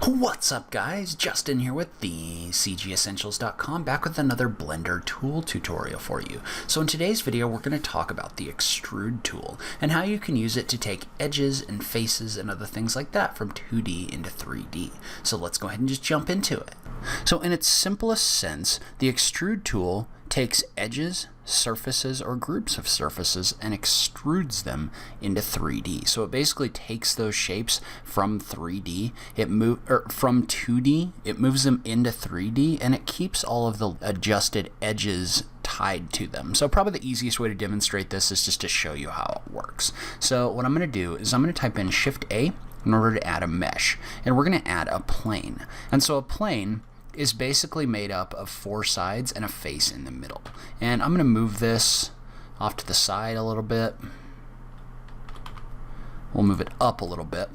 What's up guys, Justin here with the CGEssentials.com, back with another Blender tool tutorial for you. So in today's video we're going to talk about the Extrude tool and how you can use it to take edges and faces and other things like that from 2D into 3D. So let's go ahead and just jump into it. So in its simplest sense, the Extrude tool takes edges, surfaces, or groups of surfaces and extrudes them into 3D. So it basically takes those shapes from 3D, from 2D, it moves them into 3D, and it keeps all of the adjusted edges tied to them. So probably the easiest way to demonstrate this is just to show you how it works. So what I'm going to do is I'm going to type in Shift A in order to add a mesh, and we're going to add a plane. And so a plane is basically made up of 4 sides and a face in the middle. And I'm going to move this off to the side a little bit. We'll move it up a little bit.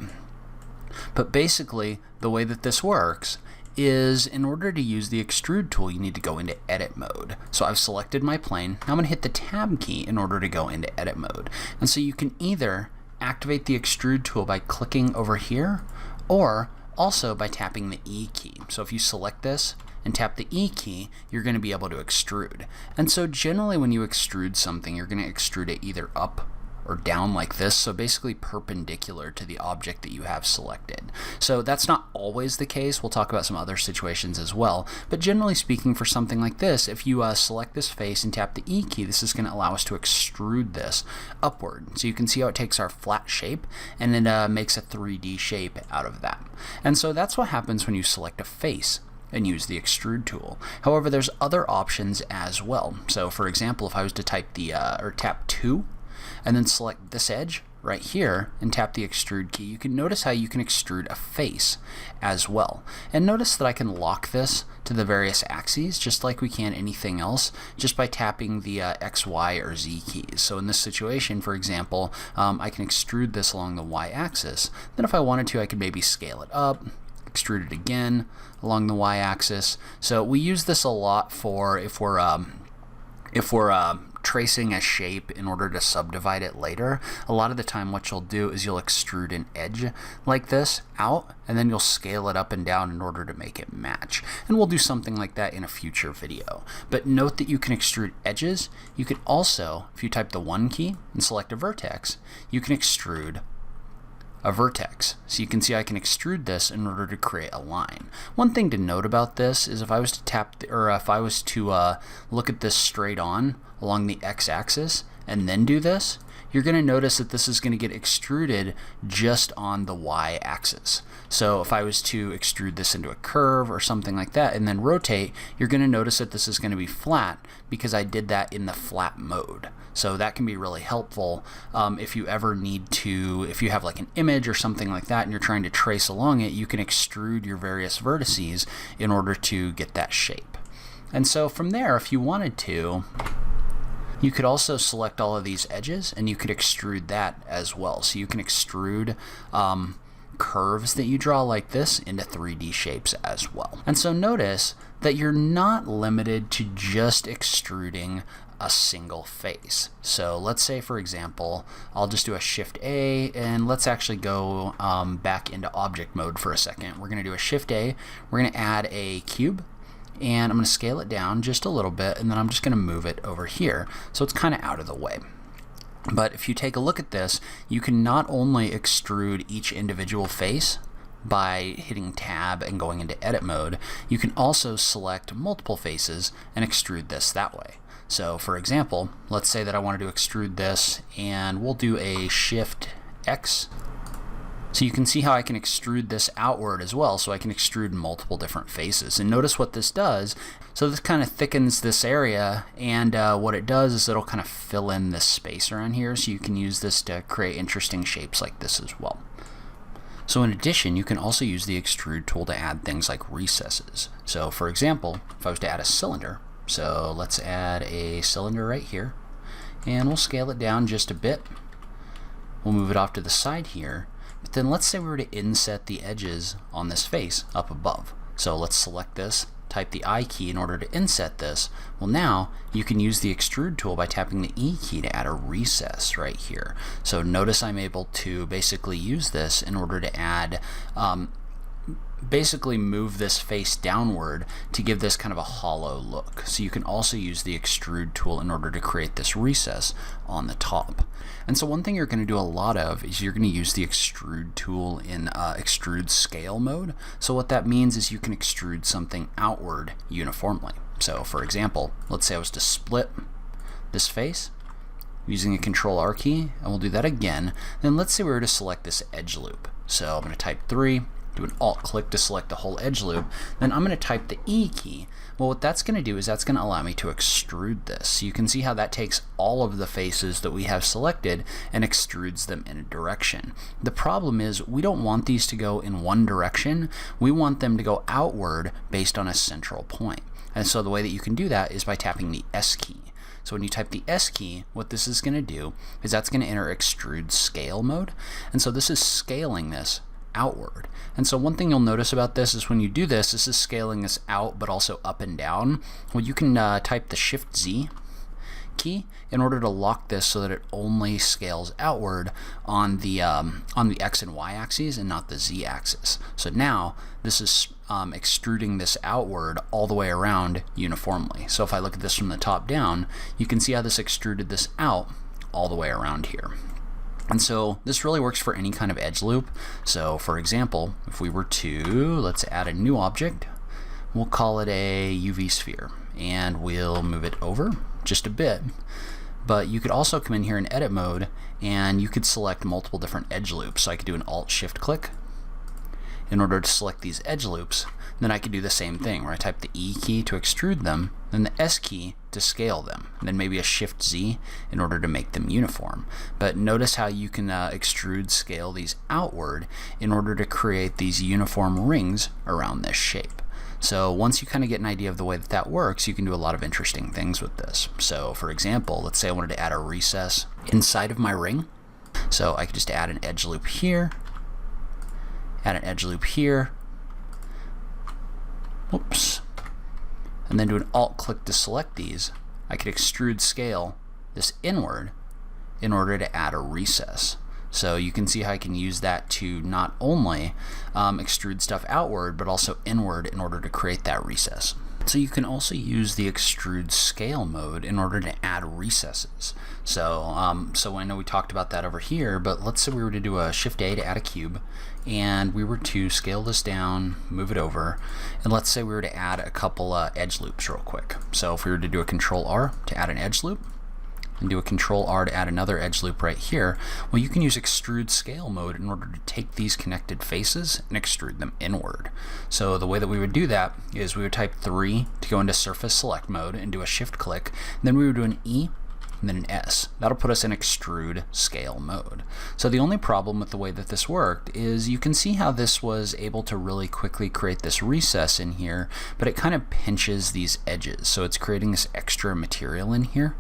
But basically, the way that this works is in order to use the Extrude tool, you need to go into edit mode. So I've selected my plane. Now I'm going to hit the tab key in order to go into edit mode. And so you can either activate the Extrude tool by clicking over here, or also by tapping the E key. So if you select this and tap the E key, you're going to be able to extrude. And so generally when you extrude something, you're going to extrude it either up or down like this, so basically perpendicular to the object that you have selected. So that's not always the case. We'll talk about some other situations as well, but generally speaking, for something like this, if you select this face and tap the E key, this is going to allow us to extrude this upward. So you can see how it takes our flat shape and it makes a 3D shape out of that. And so that's what happens when you select a face and use the Extrude tool. However, there's other options as well. So for example, if I was to type the tap 2 and then select this edge right here and tap the Extrude key, you can notice how you can extrude a face as well. And notice that I can lock this to the various axes just like we can anything else, just by tapping the X, Y, or Z keys. So in this situation, for example, I can extrude this along the Y axis. Then if I wanted to, I could maybe scale it up, extrude it again along the Y axis. So we use this a lot for if we're tracing a shape in order to subdivide it later. A lot of the time what you'll do is you'll extrude an edge like this out, and then you'll scale it up and down in order to make it match. And we'll do something like that in a future video. But note that you can extrude edges. You can also, if you type the 1 key and select a vertex, you can extrude a vertex. So you can see I can extrude this in order to create a line. One thing to note about this is if I was to tap, if I was to look at this straight on along the x-axis and then do this, you're going to notice that this is going to get extruded just on the y-axis. So if I was to extrude this into a curve or something like that and then rotate, you're going to notice that this is going to be flat because I did that in the flat mode. So that can be really helpful if you ever need to, if you have like an image or something like that and you're trying to trace along it, you can extrude your various vertices in order to get that shape. And so from there, if you wanted to, you could also select all of these edges and you could extrude that as well. So you can extrude curves that you draw like this into 3D shapes as well. And so notice that you're not limited to just extruding a single face. So let's say, for example, I'll just do a Shift A and let's actually go back into object mode for a second. We're going to do a Shift A, we're going to add a cube, and I'm going to scale it down just a little bit, and then I'm just going to move it over here so it's kind of out of the way. But if you take a look at this, you can not only extrude each individual face by hitting tab and going into edit mode, you can also select multiple faces and extrude this that way. So for example, let's say that I wanted to extrude this, and we'll do a Shift X. So you can see how I can extrude this outward as well, so I can extrude multiple different faces. And notice what this does. So this kind of thickens this area, and what it does is it'll kind of fill in this space around here, so you can use this to create interesting shapes like this as well. So in addition, you can also use the Extrude tool to add things like recesses. So for example, if I was to add a cylinder, so let's add a cylinder right here, and we'll scale it down just a bit. We'll move it off to the side here. But then let's say we were to inset the edges on this face up above. So let's select this, type the I key in order to inset this. Well, now you can use the Extrude tool by tapping the E key to add a recess right here. So notice I'm able to basically use this in order to add basically move this face downward to give this kind of a hollow look. So you can also use the extrude tool in order to create this recess on the top. And so one thing you're going to do a lot of is you're going to use the extrude tool in extrude scale mode. So what that means is you can extrude something outward uniformly. So for example, let's say I was to split this face using a Control R key, and we'll do that again. Then let's say we were to select this edge loop. So I'm going to type 3, do an Alt click to select the whole edge loop, then I'm going to type the E key. Well, what that's going to do is that's going to allow me to extrude this. So you can see how that takes all of the faces that we have selected and extrudes them in a direction. The problem is we don't want these to go in one direction. We want them to go outward based on a central point. And so the way that you can do that is by tapping the S key. So when you type the S key, what this is going to do is that's going to enter extrude scale mode. And so this is scaling this outward. And so one thing you'll notice about this is when you do this, this is scaling this out but also up and down. Well, you can type the Shift Z key in order to lock this so that it only scales outward on the X and Y axes and not the Z axis. So now this is extruding this outward all the way around uniformly. So if I look at this from the top down, you can see how this extruded this out all the way around here. And so this really works for any kind of edge loop. So for example, if we were to, let's add a new object, we'll call it a UV sphere, and we'll move it over just a bit. But you could also come in here in edit mode and you could select multiple different edge loops. So I could do an Alt Shift click in order to select these edge loops. Then I could do the same thing where I type the E key to extrude them, then the S key to scale them, and then maybe a Shift Z in order to make them uniform. But notice how you can extrude scale these outward in order to create these uniform rings around this shape. So once you kind of get an idea of the way that that works, you can do a lot of interesting things with this. So for example, let's say I wanted to add a recess inside of my ring. So I could just add an edge loop here, add an edge loop here, whoops, and then do an Alt click to select these. I could extrude scale this inward in order to add a recess. So you can see how I can use that to not only extrude stuff outward, but also inward in order to create that recess. So you can also use the extrude scale mode in order to add recesses. So, so I know we talked about that over here, but let's say we were to do a Shift A to add a cube, and we were to scale this down, move it over, and let's say we were to add a couple edge loops real quick. So if we were to do a Control R to add an edge loop, and do a Control R to add another edge loop right here, well, you can use extrude scale mode in order to take these connected faces and extrude them inward. So the way that we would do that is we would type 3 to go into surface select mode and do a Shift click, and then we would do an E and then an S. That'll put us in extrude scale mode. So the only problem with the way that this worked is you can see how this was able to really quickly create this recess in here, but it kind of pinches these edges. So it's creating this extra material in here.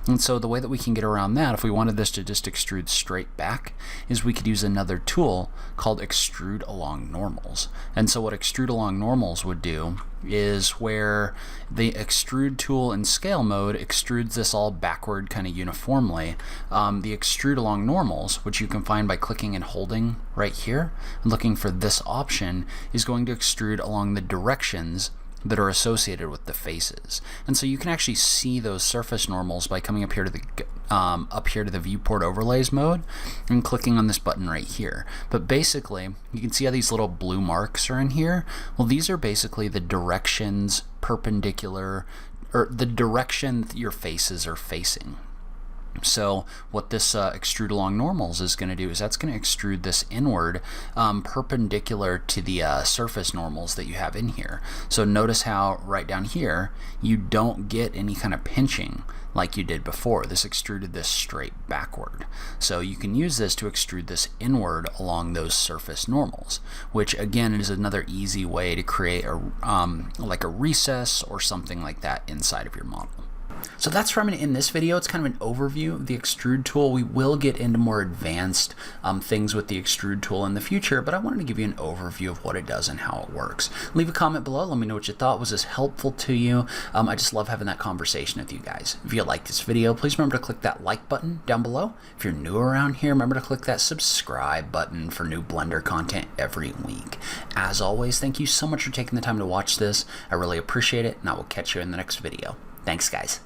And so the way that we can get around that, if we wanted this to just extrude straight back, is we could use another tool called extrude along normals. And so what extrude along normals would do is where the extrude tool in scale mode extrudes this all backward kind of uniformly. The extrude along normals, which you can find by clicking and holding right here and looking for this option, is going to extrude along the directions that are associated with the faces. And so you can actually see those surface normals by coming up here to the viewport overlays mode and clicking on this button right here. But basically you can see how these little blue marks are in here. Well, these are basically the directions perpendicular, or the direction that your faces are facing. So what this extrude along normals is going to do is that's going to extrude this inward perpendicular to the surface normals that you have in here. So notice how right down here you don't get any kind of pinching like you did before. This extruded this straight backward. So you can use this to extrude this inward along those surface normals, which again is another easy way to create a like a recess or something like that inside of your model. So that's where I'm going to end this video. It's kind of an overview of the Extrude tool. We will get into more advanced things with the Extrude tool in the future, but I wanted to give you an overview of what it does and how it works. Leave a comment below. Let me know what you thought. Was this helpful to you? I just love having that conversation with you guys. If you like this video, please remember to click that like button down below. If you're new around here, remember to click that subscribe button for new Blender content every week. As always, thank you so much for taking the time to watch this. I really appreciate it, and I will catch you in the next video. Thanks, guys.